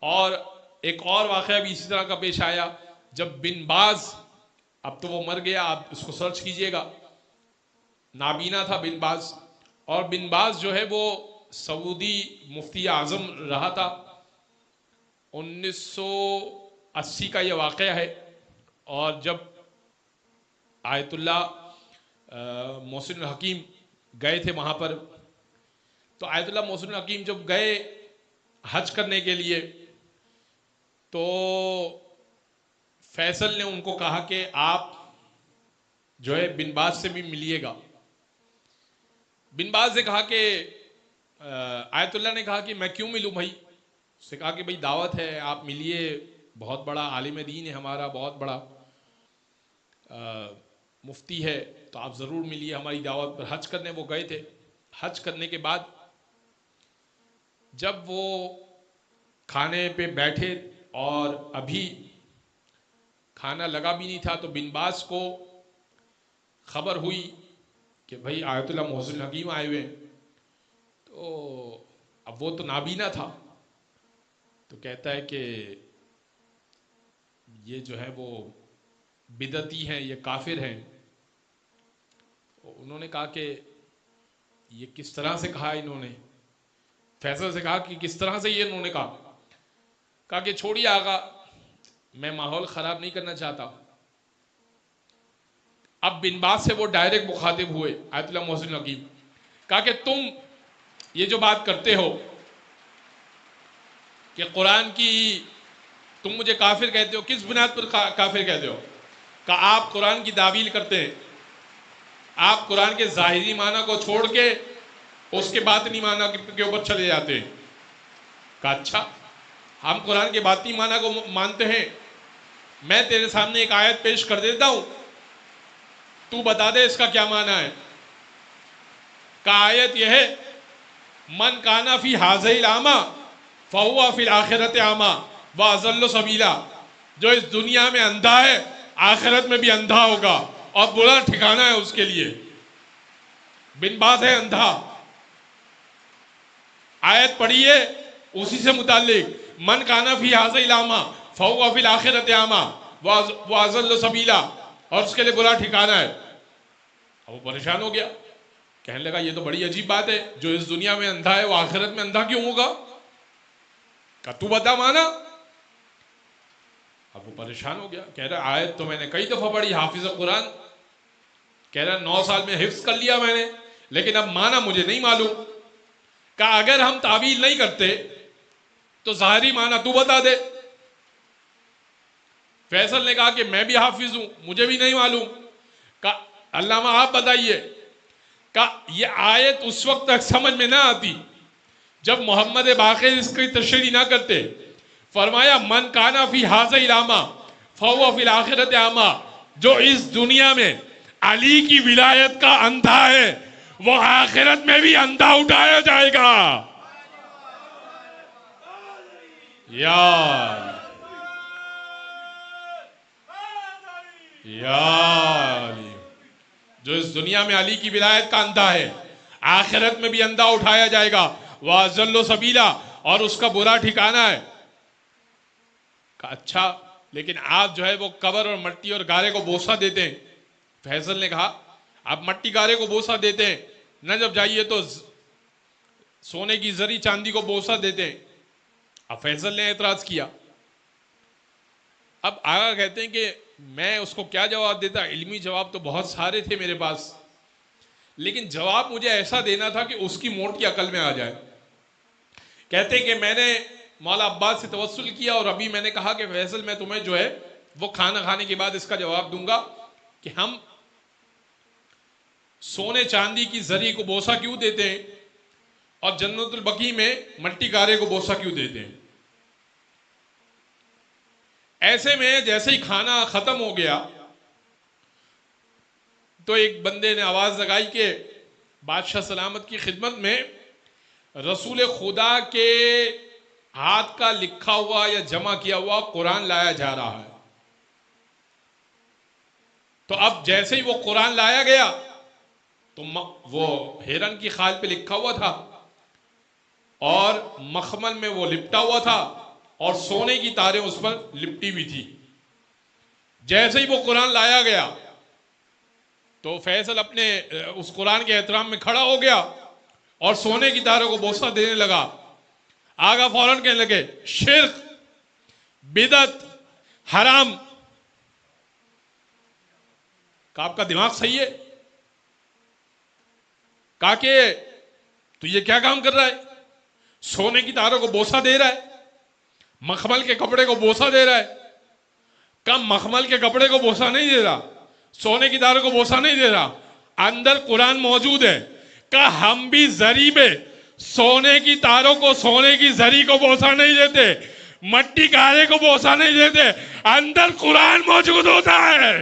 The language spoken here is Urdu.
اور ایک اور واقعہ بھی اسی طرح کا پیش آیا جب بن باز، اب تو وہ مر گیا، آپ اس کو سرچ کیجئے گا، نابینا تھا بن باز، اور بن باز جو ہے وہ سعودی مفتی اعظم رہا تھا۔ 1980 کا یہ واقعہ ہے، اور جب آیت اللہ محسن الحکیم گئے تھے وہاں پر، تو آیت اللہ محسن الحکیم جب گئے حج کرنے کے لیے، تو فیصل نے ان کو کہا کہ آپ جو ہے بن باز سے بھی ملیے گا۔ بن باز نے کہا کہ آیت اللہ نے کہا کہ میں کیوں ملوں بھائی؟ اس نے کہا کہ بھائی دعوت ہے، آپ ملیے، بہت بڑا عالم دین ہے ہمارا، بہت بڑا مفتی ہے، تو آپ ضرور ملیے ہماری دعوت پر۔ حج کرنے وہ گئے تھے۔ حج کرنے کے بعد جب وہ کھانے پہ بیٹھے اور ابھی کھانا لگا بھی نہیں تھا، تو بن باز کو خبر ہوئی کہ بھائی آیت اللہ محسن الحکیم آئے ہوئے ہیں۔ تو اب وہ تو نابینا تھا، تو کہتا ہے کہ یہ جو ہے وہ بدعتی ہیں، یہ کافر ہیں۔ انہوں نے کہا کہ یہ کس طرح سے کہا انہوں نے؟ فیصل سے کہا کہ کس طرح سے یہ انہوں نے کہا کہ چھوڑیے آقا، میں ماحول خراب نہیں کرنا چاہتا۔ اب بن باز سے وہ ڈائریکٹ مخاطب ہوئے آیت اللہ محسن الحکیم، کہا کہ تم یہ جو بات کرتے ہو کہ قرآن کی، تم مجھے کافر کہتے ہو، کس بنیاد پر کافر کہتے ہو؟ کہا آپ قرآن کی تعویل کرتے ہیں، آپ قرآن کے ظاہری معنی کو چھوڑ کے اس کے باطنی معنی کے اوپر چلے جاتے ہیں۔ کہا اچھا، ہم قرآن کے باطنی معنی کو مانتے ہیں، میں تیرے سامنے ایک آیت پیش کر دیتا ہوں، تو بتا دے اس کا کیا معنی ہے۔ کہا آیت یہ ہے، من کانا فی ھذہ الاعمی فہو فی الآخرۃ اعمی واضل سبیلا، جو اس دنیا میں اندھا ہے آخرت میں بھی اندھا ہوگا اور برا ٹھکانہ ہے اس کے لیے۔ بن باز ہے اندھا، آیت پڑھیے اسی سے متعلق، من کانا فی ھذہ الاعمی فہو فی الآخرۃ اعمی واضل سبیلا، اور اس کے لیے برا ٹھکانہ ہے۔ اب وہ پریشان ہو گیا، کہنے لگا یہ تو بڑی عجیب بات ہے، جو اس دنیا میں اندھا ہے وہ آخرت میں اندھا کیوں ہوگا؟ کہا تو بتا مانا۔ اب وہ پریشان ہو گیا، کہہ رہا آیت تو میں نے کئی دفعہ پڑھی، حافظ قرآن، کہہ رہا 9 سال میں حفظ کر لیا میں نے، لیکن اب مانا مجھے نہیں معلوم۔ کہا اگر ہم تعویل نہیں کرتے تو ظاہری مانا تو بتا دے۔ فیصل نے کہا کہ میں بھی حافظ ہوں، مجھے بھی نہیں معلوم۔ کہا علامہ آپ بتائیے۔ کہا یہ آیت اس وقت تک سمجھ میں نہ آتی جب محمد باقر اس کی تشریح نہ کرتے۔ فرمایا من کانا فی ھذہ الاعمی فہو فی الآخرۃ اعمی، جو اس دنیا میں علی کی ولایت کا اندھا ہے وہ آخرت میں بھی اندھا اٹھایا جائے گا۔ یا علی، جو اس دنیا میں علی کی ولایت کا اندھا ہے آخرت میں بھی اندھا اٹھایا جائے گا، وَأَضَلُّ سَبِيلًا، اور اس کا برا ٹھکانہ ہے۔ کہا اچھا، لیکن آپ جو ہے وہ قبر اور مٹی اور گارے کو بوسہ دیتے ہیں۔ فیصل نے کہا آپ مٹی گارے کو بوسہ دیتے ہیں، نہ جب جائیے تو سونے کی زری چاندی کو بوسہ دیتے ہیں۔ اب فیصل نے اعتراض کیا۔ اب آگا کہتے ہیں کہ میں اس کو کیا جواب دیتا، علمی جواب تو بہت سارے تھے میرے پاس، لیکن جواب مجھے ایسا دینا تھا کہ اس کی موٹی عقل میں آ جائے۔ کہتے ہیں کہ میں نے مولا عباس سے توسل کیا، اور ابھی میں نے کہا کہ فیصل میں تمہیں جو ہے وہ کھانا کھانے کے بعد اس کا جواب دوں گا کہ ہم سونے چاندی کی زری کو بوسہ کیوں دیتے ہیں اور جنت البقیع میں مٹی گارے کو بوسہ کیوں دیتے ہیں۔ ایسے میں جیسے ہی کھانا ختم ہو گیا تو ایک بندے نے آواز لگائی کہ بادشاہ سلامت کی خدمت میں رسول خدا کے ہاتھ کا لکھا ہوا یا جمع کیا ہوا قرآن لایا جا رہا ہے۔ تو اب جیسے ہی وہ قرآن لایا گیا تو وہ ہرن کی خال پہ لکھا ہوا تھا اور مخمل میں وہ لپٹا ہوا تھا، اور سونے کی تاریں اس پر لپٹی ہوئی تھی. جیسے ہی وہ قرآن لایا گیا تو فیصل اپنے اس قرآن کے احترام میں کھڑا ہو گیا اور سونے کی تاروں کو بوسہ دینے لگا. آگا فوراً کہنے لگے شرک، بدعت، حرام. کہا آپ کا دماغ صحیح ہے؟ کہا کہ تو یہ کیا کام کر رہا ہے؟ سونے کی تاروں کو بوسہ دے رہا ہے، مخمل کے کپڑے کو بوسہ دے رہا ہے. کہا مخمل کے کپڑے کو بوسہ نہیں دے رہا، سونے کی تاروں کو بوسہ نہیں دے رہا، اندر قرآن موجود ہے. کہا ہم بھی زری میں سونے کی تاروں کو، سونے کی زری کو بوسہ نہیں دیتے، مٹی کارے کو بوسہ نہیں دیتے، اندر قرآن موجود ہوتا ہے.